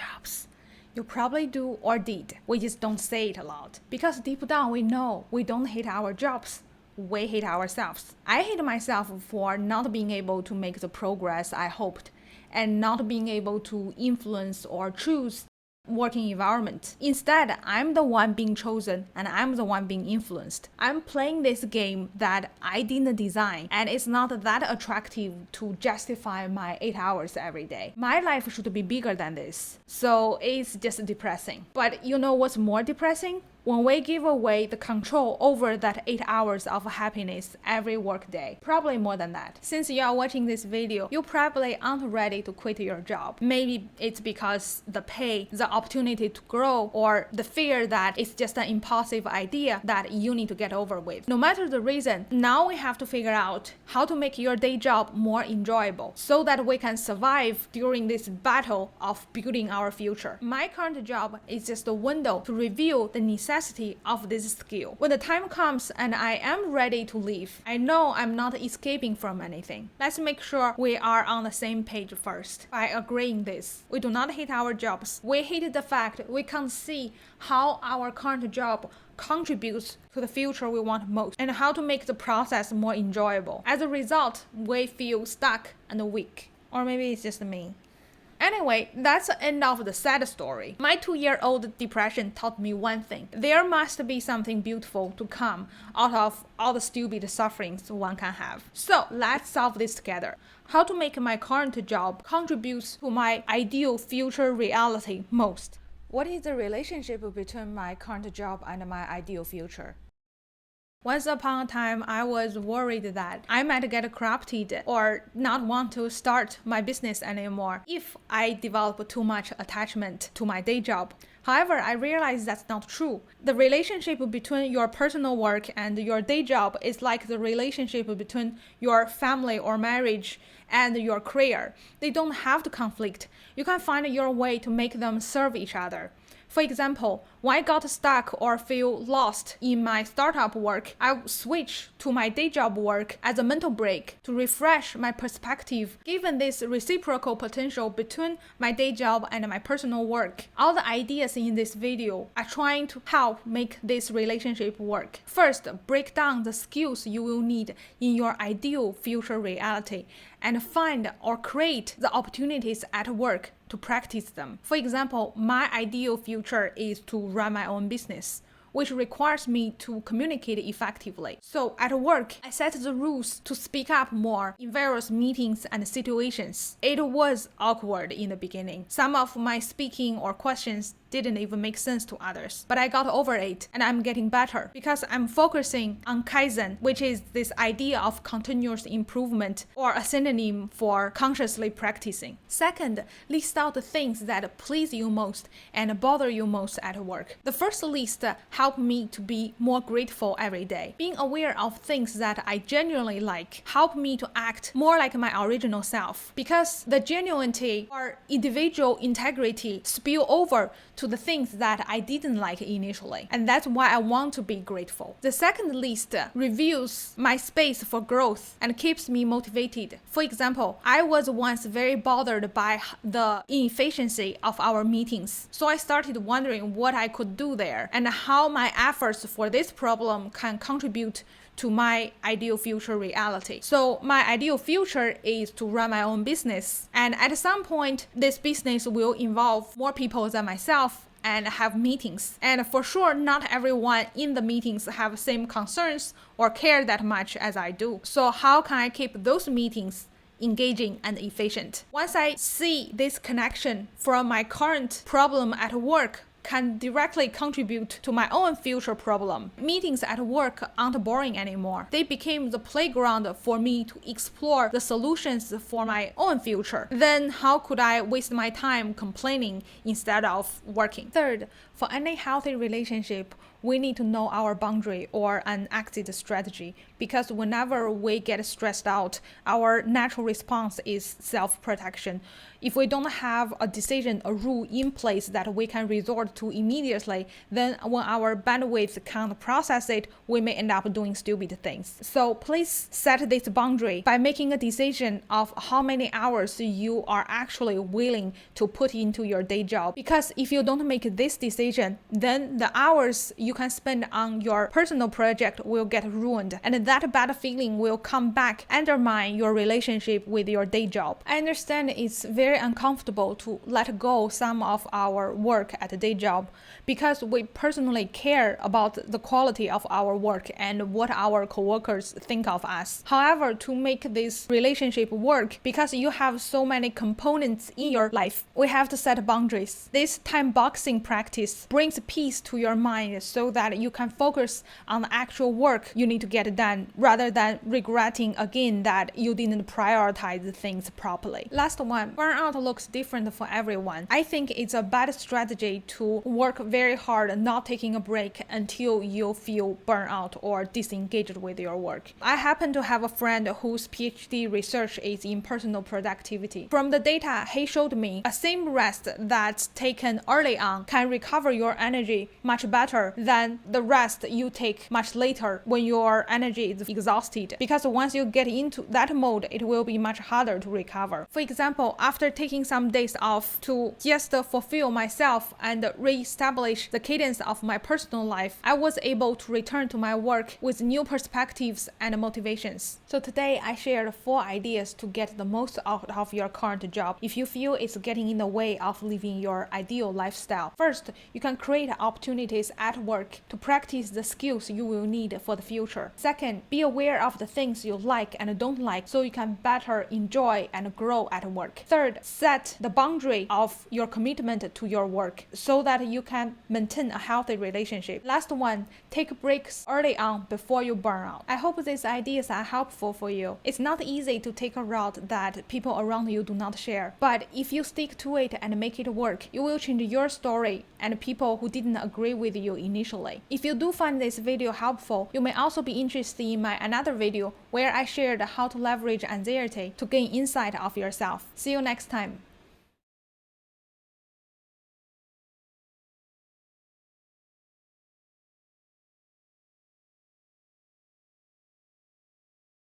jobs. You probably do or did. We just don't say it a lot. Because deep down we know we don't hate our jobs. We hate ourselves. I hate myself for not being able to make the progress I hoped and not being able to influence or choose working environment. Instead, I'm the one being chosen and I'm the one being influenced. I'm playing this game that I didn't design and it's not that attractive to justify my 8 hours every day. My life should be bigger than this. So it's just depressing. But you know what's more depressing? When we give away the control over that 8 hours of happiness every workday, probably more than that. Since you are watching this video, you probably aren't ready to quit your job. Maybe it's because the pay, the opportunity to grow, or the fear that it's just an impulsive idea that you need to get over with. No matter the reason, now we have to figure out how to make your day job more enjoyable so that we can survive during this battle of building our future. My current job is just a window to reveal the necessity of this skill. When the time comes and I am ready to leave, I know I'm not escaping from anything. Let's make sure we are on the same page first. By agreeing this, we do not hate our jobs. We hate the fact we can't see how our current job contributes to the future we want most and how to make the process more enjoyable. As a result, we feel stuck and weak. Or maybe it's just me. Anyway, that's the end of the sad story. My 2-year-old depression taught me one thing. There must be something beautiful to come out of all the stupid sufferings one can have. So let's solve this together. How to make my current job contribute to my ideal future reality most? What is the relationship between my current job and my ideal future? Once upon a time, I was worried that I might get corrupted or not want to start my business anymore if I develop too much attachment to my day job. However, I realized that's not true. The relationship between your personal work and your day job is like the relationship between your family or marriage and your career. They don't have to conflict. You can find your way to make them serve each other. For example, when I got stuck or feel lost in my startup work, I switch to my day job work as a mental break to refresh my perspective given this reciprocal potential between my day job and my personal work. All the ideas in this video are trying to help make this relationship work. First, break down the skills you will need in your ideal future reality and find or create the opportunities at work to practice them. For example, my ideal future is to run my own business, which requires me to communicate effectively. So at work, I set the rules to speak up more in various meetings and situations. It was awkward in the beginning. Some of my speaking or questions didn't even make sense to others. But I got over it and I'm getting better because I'm focusing on Kaizen, which is this idea of continuous improvement or a synonym for consciously practicing. Second, list out the things that please you most and bother you most at work. The first list helped me to be more grateful every day. Being aware of things that I genuinely like helped me to act more like my original self because the genuinity or individual integrity spill over to the things that I didn't like initially. And that's why I want to be grateful. The second list reveals my space for growth and keeps me motivated. For example, I was once very bothered by the inefficiency of our meetings. So I started wondering what I could do there and how my efforts for this problem can contribute to my ideal future reality. So my ideal future is to run my own business. And at some point, this business will involve more people than myself and have meetings. And for sure, not everyone in the meetings have the same concerns or care that much as I do. So how can I keep those meetings engaging and efficient? Once I see this connection from my current problem at work can directly contribute to my own future problem. Meetings at work aren't boring anymore. They became the playground for me to explore the solutions for my own future. Then how could I waste my time complaining instead of working? Third, for any healthy relationship, we need to know our boundary or an exit strategy because whenever we get stressed out, our natural response is self-protection. If we don't have a decision, a rule in place that we can resort to immediately, then when our bandwidth can't process it, we may end up doing stupid things. So please set this boundary by making a decision of how many hours you are actually willing to put into your day job. Because if you don't make this decision, then the hours you can spend on your personal project will get ruined, and that bad feeling will come back, undermine your relationship with your day job. I understand it's very uncomfortable to let go some of our work at a day job because we personally care about the quality of our work and what our coworkers think of us. However, to make this relationship work, because you have so many components in your life, we have to set boundaries. This time boxing practice brings peace to your mind so that you can focus on the actual work you need to get done rather than regretting again that you didn't prioritize things properly. Last one, burnout looks different for everyone. I think it's a bad strategy to work very hard not taking a break until you feel burnout or disengaged with your work. I happen to have a friend whose PhD research is in personal productivity. From the data he showed me, a same rest that's taken early on can recover your energy much better than the rest you take much later when your energy is exhausted, because once you get into that mode, it will be much harder to recover. For example, after taking some days off to just fulfill myself and re-establish the cadence of my personal life, I was able to return to my work with new perspectives and motivations. So today I shared 4 ideas to get the most out of your current job if you feel it's getting in the way of living your ideal lifestyle. First, you can create opportunities at work to practice the skills you will need for the future. Second, be aware of the things you like and don't like so you can better enjoy and grow at work. Third, set the boundary of your commitment to your work so that you can maintain a healthy relationship. Last one, take breaks early on before you burn out. I hope these ideas are helpful for you. It's not easy to take a route that people around you do not share, but if you stick to it and make it work, you will change your story and people who didn't agree with you initially. If you do find this video helpful, you may also be interested in my another video where I shared how to leverage anxiety to gain insight of yourself. See you next time.